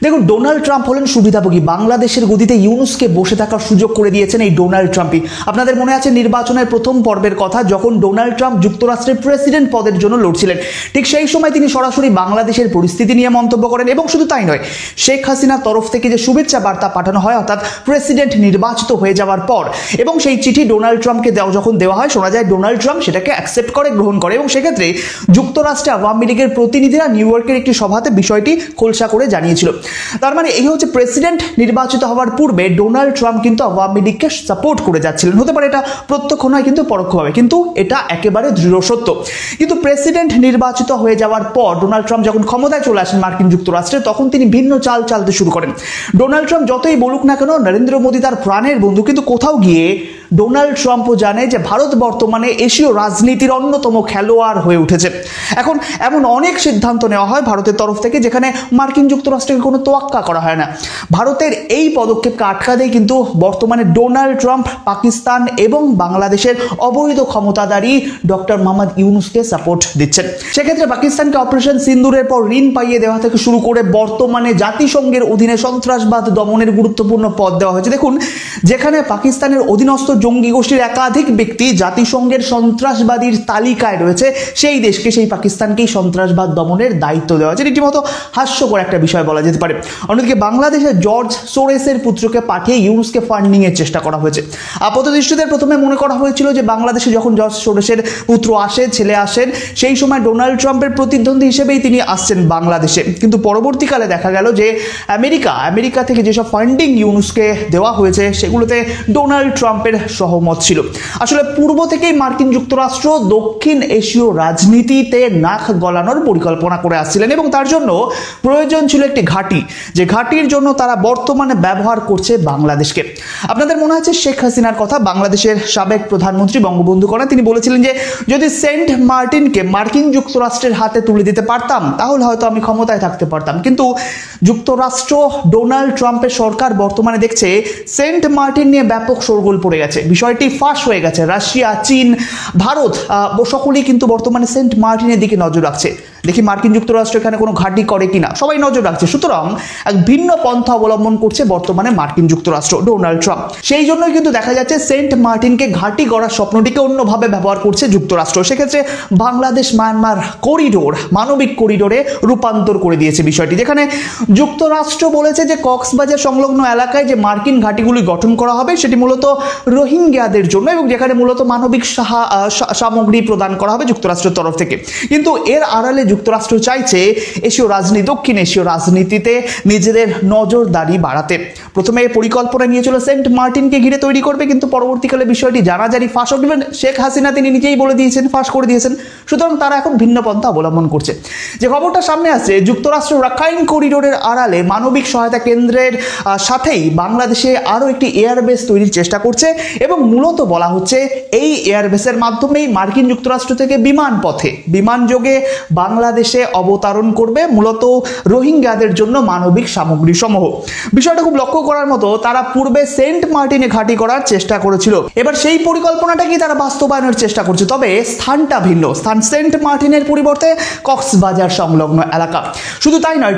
দেখুন, Donald Trump হলেন সুবিধাভোগী। বাংলাদেশের গদিতে ইউনুসকে বসে থাকার সুযোগ করে দিয়েছেন এই ডোনাল্ড ট্রাম্পই। আপনাদের মনে আছে নির্বাচনের প্রথম পর্বের কথা, যখন ডোনাল্ড ট্রাম্প যুক্তরাষ্ট্রের প্রেসিডেন্ট পদের জন্য লড়ছিলেন, ঠিক সেই সময় তিনি সরাসরি বাংলাদেশের পরিস্থিতি নিয়ে মন্তব্য করেন। এবং শুধু তাই নয়, শেখ হাসিনার তরফ থেকে যে শুভেচ্ছা বার্তা পাঠানো হয়, অর্থাৎ প্রেসিডেন্ট নির্বাচিত হয়ে যাওয়ার পর, এবং সেই চিঠি ডোনাল্ড ট্রাম্পকে যখন দেওয়া হয়, শোনা যায় ডোনাল্ড ট্রাম্প সেটাকে অ্যাকসেপ্ট করে, গ্রহণ করে। এবং সেক্ষেত্রে যুক্তরাষ্ট্রে আওয়ামী লীগের প্রতিনিধিরা নিউ ইয়র্কের একটি সভাতে বিষয়টি খোলসা করে জানিয়েছিল। তার মানে এই হচ্ছে প্রেসিডেন্ট নির্বাচিত হওয়ার পূর্বে ডোনাল্ড ট্রাম্প কিন্তু আওয়ামী লীগকে সাপোর্ট করে যাচ্ছিলেন। হতে পারে এটা প্রত্যক্ষ নয়, কিন্তু পরোক্ষভাবে, কিন্তু এটা একেবারে দৃঢ় সত্য। কিন্তু প্রেসিডেন্ট নির্বাচিত হয়ে যাওয়ার পর ডোনাল্ড ট্রাম্প যখন ক্ষমতায় চলে আসেন মার্কিন যুক্তরাষ্ট্রে, তখন তিনি ভিন্ন চাল চালতে শুরু করেন। ডোনাল্ড ট্রাম্প যতই বলুক না কেন নরেন্দ্র মোদী তার প্রাণের বন্ধু, কিন্তু কোথাও গিয়ে ডোনাল্ড ট্রাম্পও জানে যে ভারত বর্তমানে এশীয় রাজনীতির অন্যতম খেলোয়াড় হয়ে উঠেছে। এখন এমন অনেক সিদ্ধান্ত নেওয়া হয় ভারতের তরফ থেকে, যেখানে মার্কিন যুক্তরাষ্ট্রকে কোনো তোয়াক্কা করা হয় না। ভারতের এই পদক্ষেপকে আটকাতেই কিন্তু বর্তমানে ডোনাল্ড ট্রাম্প পাকিস্তান এবং বাংলাদেশের অবৈধ ক্ষমতাধারী ডক্টর মোহাম্মদ ইউনুসকে সাপোর্ট দিচ্ছেন। সেক্ষেত্রে পাকিস্তানকে অপারেশন সিন্দুরের পর ঋণ পাইয়ে দেওয়া থেকে শুরু করে বর্তমানে জাতিসংঘের অধীনে সন্ত্রাসবাদ দমনের গুরুত্বপূর্ণ পদ দেওয়া হয়েছে। দেখুন, যেখানে পাকিস্তানের অধীনস্থ জঙ্গি গোষ্ঠীর একাধিক ব্যক্তি জাতিসংঘের সন্ত্রাসবাদীর তালিকায় রয়েছে, সেই দেশকে, সেই পাকিস্তানকেই সন্ত্রাসবাদ দমনের দায়িত্ব দেওয়া হয়েছে। রীতিমতো হাস্যকর একটা বিষয় বলা যেতে পারে। অন্যদিকে বাংলাদেশের জর্জ সোরেসের পুত্রকে পাঠিয়ে ইউনুসকে ফান্ডিং এর চেষ্টা করা হয়েছে। আপাতদৃষ্টিতে প্রথমে মনে করা হয়েছিল যে বাংলাদেশে যখন জর্জ সোরেসের পুত্র আসে, ছেলে আসেন, সেই সময় ডোনাল্ড ট্রাম্পের প্রতিদ্বন্দ্বী হিসেবেই তিনি আসছেন বাংলাদেশে। কিন্তু পরবর্তীকালে দেখা গেল যে আমেরিকা থেকে যেসব ফান্ডিং ইউনুসকে দেওয়া হয়েছে, সেগুলোতে ডোনাল্ড ট্রাম্পের সহমত ছিল। আসলে পূর্ব থেকেই মার্কিন যুক্তরাষ্ট্র দক্ষিণ এশীয় রাজনীতিতে নাক গলানোর পরিকল্পনা করে আসছিলেন, এবং তার জন্য প্রয়োজন ছিল একটি ঘাঁটি, যে ঘাঁটির জন্য তারা বর্তমানে ব্যবহার করছে বাংলাদেশকে। আপনাদের মনে আছে শেখ হাসিনার কথা, বাংলাদেশের সাবেক প্রধানমন্ত্রী বঙ্গবন্ধু কন্যা, তিনি বলেছিলেন যে যদি সেন্ট মার্টিনকে মার্কিন যুক্তরাষ্ট্রের হাতে তুলে দিতে পারতাম, তাহলে হয়তো আমি ক্ষমতায় থাকতে পারতাম। কিন্তু যুক্তরাষ্ট্র, ডোনাল্ড ট্রাম্পের সরকার বর্তমানে দেখছে সেন্ট মার্টিন নিয়ে ব্যাপক শোরগোল পড়ে গেছে, বিষয়টি ফাঁস হয়ে গেছে। রাশিয়া, চীন, ভারত সকলেই কিন্তু বর্তমানে সেন্ট মার্টিনের দিকে নজর রাখছে। দেখি মার্কিন যুক্তরাষ্ট্র এখানে কোনো ঘাঁটি করে কিনা, সবাই নজর রাখছে। সুতরাং এক ভিন্ন পন্থা অবলম্বন করছে বর্তমানে মার্কিন যুক্তরাষ্ট্র, ডোনাল্ড ট্রাম্প। সেই জন্যই কিন্তু দেখা যাচ্ছে সেন্ট মার্টিনকে ঘাঁটি করার স্বপ্নটিকে অন্যভাবে ব্যবহার করছে যুক্তরাষ্ট্র। সেক্ষেত্রে বাংলাদেশ মায়ানমার করিডোর মানবিক করিডোরে রূপান্তর করে দিয়েছে বিষয়টি, যেখানে যুক্তরাষ্ট্র বলেছে যে কক্সবাজার সংলগ্ন এলাকায় যে মার্কিন ঘাঁটিগুলি গঠন করা হবে, সেটি মূলত রোহিঙ্গাদের জন্য, এবং যেখানে মূলত মানবিক সামগ্রী প্রদান করা হবে যুক্তরাষ্ট্রের তরফ থেকে। কিন্তু এর আড়ালে যুক্তরাষ্ট্র চাইছে এশীয় রাজনীতি, দক্ষিণ এশীয় রাজনীতিতে নিজেদের নজরদারি বাড়াতে। প্রথমে পরিকল্পনা নিয়েছিল সেন্ট মার্টিনকে ঘিরে তৈরি করবে, কিন্তু পরবর্তীকালে বিষয়টি জানাজানি ফাঁস হবে। শেখ হাসিনা তিনি নিজেই বলে দিয়েছেন, ফাঁস করে দিয়েছেন। সুতরাং তারা এখন ভিন্ন পন্থা অবলম্বন করছে। যে খবরটা সামনে আসছে, যুক্তরাষ্ট্র রাখাইন করিডোরের আড়ালে মানবিক সহায়তা কেন্দ্রের সাথেই বাংলাদেশে আরও একটি এয়ারবেস তৈরির চেষ্টা করছে, এবং মূলত বলা হচ্ছে এই এয়ারবেসের মাধ্যমেই মার্কিন যুক্তরাষ্ট্র থেকে বিমান যোগে বাংলাদেশে অবতরণ করবে মূলত রোহিঙ্গাদের জন্য মানবিক সামগ্রী সমূহ। বিষয়টা খুব লক্ষ্য করার মতো, তারা পূর্বে সেন্ট মার্টিনে ঘাঁটি করার চেষ্টা করেছিল, এবার সেই পরিকল্পনাটাকেই তারা বাস্তবায়নের চেষ্টা করছে। তবে স্থানটা ভিন্ন, স্থান সেন্ট মার্টিনের পরিবর্তে কক্সবাজার সংলগ্ন এলাকা। শুধু তাই নয়,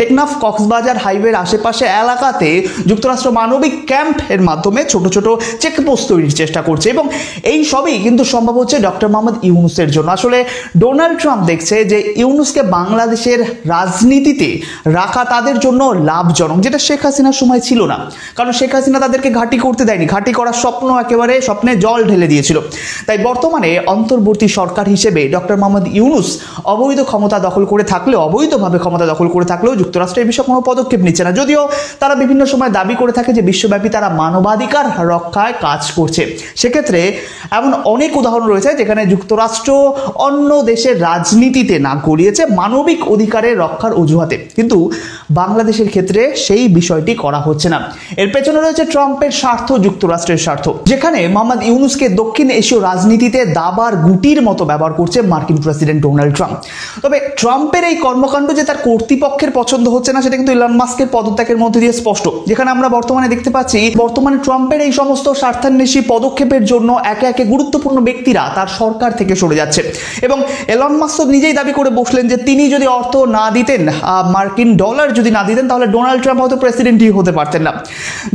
টেকনাফ কক্সবাজার হাইওয়ের আশেপাশে এলাকাতে যুক্তরাষ্ট্র মানবিক ক্যাম্প এর মাধ্যমে ছোট ছোট চেকপোস্ট তৈরির চেষ্টা করছে, এবং এই সবই কিন্তু সম্ভব হচ্ছে ডক্টর মোহাম্মদ ইউনুসের জন্য। আসলে ডোনাল্ড ট্রাম্প দেখছে যে ইউনুসকে বাংলাদেশের রাজনীতিতে রাখা তাদের জন্য লাভজনক, যেটা শেখ হাসিনার সময় ছিল না। কারণ শেখ হাসিনা তাদেরকে ঘাঁটি করতে দেয়নি, ঘাঁটি করার স্বপ্নে জল ঢেলে দিয়েছিল। তাই বর্তমানে অন্তর্বর্তী সরকার হিসেবে ডক্টর মোহাম্মদ ইউনুস অবৈধভাবে ক্ষমতা দখল করে থাকলেও যুক্তরাষ্ট্র এই বিষয়ে কোনো পদক্ষেপ নিচ্ছে না, যদিও তারা বিভিন্ন সময় দাবি করে থাকে যে বিশ্বব্যাপী তারা মানবাধিকার রক্ষায় কাজ করছে। সেক্ষেত্রে এমন অনেক উদাহরণ রয়েছে যেখানে যুক্তরাষ্ট্র অন্য দেশের রাজনীতিতে নাক গলিয়েছে মানবিক অধিকারের রক্ষার অজুহাতে, কিন্তু বাংলাদেশের ক্ষেত্রে সেই বিষয়টি করা হচ্ছে না। এর পেছনে রয়েছে ট্রাম্পের স্বার্থ, যুক্তরাষ্ট্রের স্বার্থ, যেখানে মোহাম্মদ ইউনুসকে দক্ষিণ এশীয় রাজনীতিতে দাবার গুটির মতো ব্যবহার করছে মার্কিন প্রেসিডেন্ট ডোনাল্ড ট্রাম্প। তবে ট্রাম্পের এই কর্মকাণ্ড যে তার কর্তৃপক্ষের পছন্দ হচ্ছে না, সেটা কিন্তু ইলন মাস্কের পদত্যাগের মধ্যে দিয়ে স্পষ্ট, যেখানে আমরা বর্তমানে দেখতে পাচ্ছি ট্রাম্পের এই সমস্ত স্বার্থান্বেষী পদক্ষেপের জন্য একে একে গুরুত্বপূর্ণ ব্যক্তিরা তার সরকার থেকে সরে যাচ্ছে, এবং ইলন মাস্ক নিজেই নিজেই দাবি করে বসলেন যে তিনি যদি অর্থ না দিতেন, মার্কিন ডলার যদি না দিতেন, তাহলে ডোনাল্ড ট্রাম্প হয়তো প্রেসিডেন্টই হতে পারতেন না।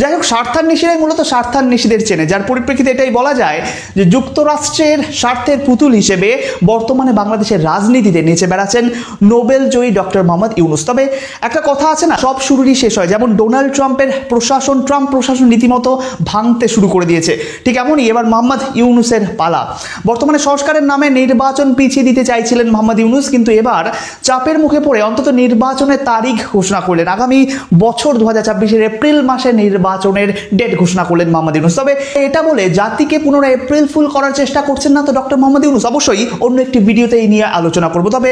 যাই হোক, স্বার্থান্বেষীরাই মূলত স্বার্থান্বেষীদের চেনে, যার পরিপ্রেক্ষিতে এটাই বলা যায় যে যুক্তরাষ্ট্রের স্বার্থের পুতুল হিসেবে বর্তমানে বাংলাদেশের রাজনীতিতে নেচে বেড়াচ্ছেন নোবেল জয়ী ডক্টর মোহাম্মদ ইউনূস। তবে একটা কথা আছে না, সব শুরুরই শেষ হয়। যেমন ডোনাল্ড ট্রাম্পের ট্রাম্প প্রশাসন রীতিমতো ভাঙতে শুরু করে দিয়েছে, ঠিক এমনই এবার মোহাম্মদ ইউনূসের পালা। বর্তমানে সংস্কারের নামে নির্বাচন পিছিয়ে দিতে চাইছিলেন মোহাম্মদ ইউনূস, কিন্তু এবার চাপের মুখে পড়ে অন্তত নির্বাচনের তারিখ ঘোষণা করলেন। আগামী বছর 2024 এপ্রিল মাসে নির্বাচনের ডেট ঘোষণা করলেন মোহাম্মদ ইউনূস। তবে এটা বলে জাতিকে পুনরায় এপ্রিল ফুল করার চেষ্টা করছেন না তো ডক্টর মোহাম্মদ ইউনূস? অবশ্যই অন্য একটি ভিডিওতে এই নিয়ে আলোচনা করব। তবে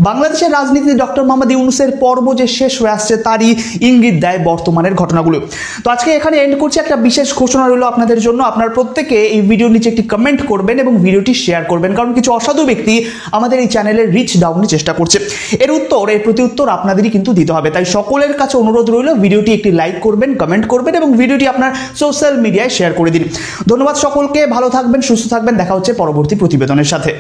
বাংলাদেশের রাজনীতিতে ডক্টর মোহাম্মদ ইউনূসের পর্ব যে শেষ হয়ে আসছে তারই ইঙ্গিত দেয় বর্তমানের ঘটনাগুলো। তো আজকে এখানে এন্ড করছি। একটা বিশেষ ঘোষণা রইল আপনাদের জন্য। আপনারা প্রত্যেকে এই ভিডিওর নিচে একটি কমেন্ট করবেন এবং ভিডিওটি শেয়ার করবেন, কারণ কিছু অসাধু ব্যক্তি আমাদের এই চ্যানেলের রিচ ডাউনের চেষ্টা করছে। এর প্রতি উত্তর আপনাদেরই কিন্তু দিতে হবে। তাই সকলের কাছে অনুরোধ রইল, ভিডিওটি একটি লাইক করবেন, কমেন্ট করবেন এবং ভিডিওটি আপনার সোশ্যাল মিডিয়ায় শেয়ার করে দিন। ধন্যবাদ সকলকে, ভালো থাকবেন, সুস্থ থাকবেন। দেখা হচ্ছে পরবর্তী প্রতিবেদনের সাথে।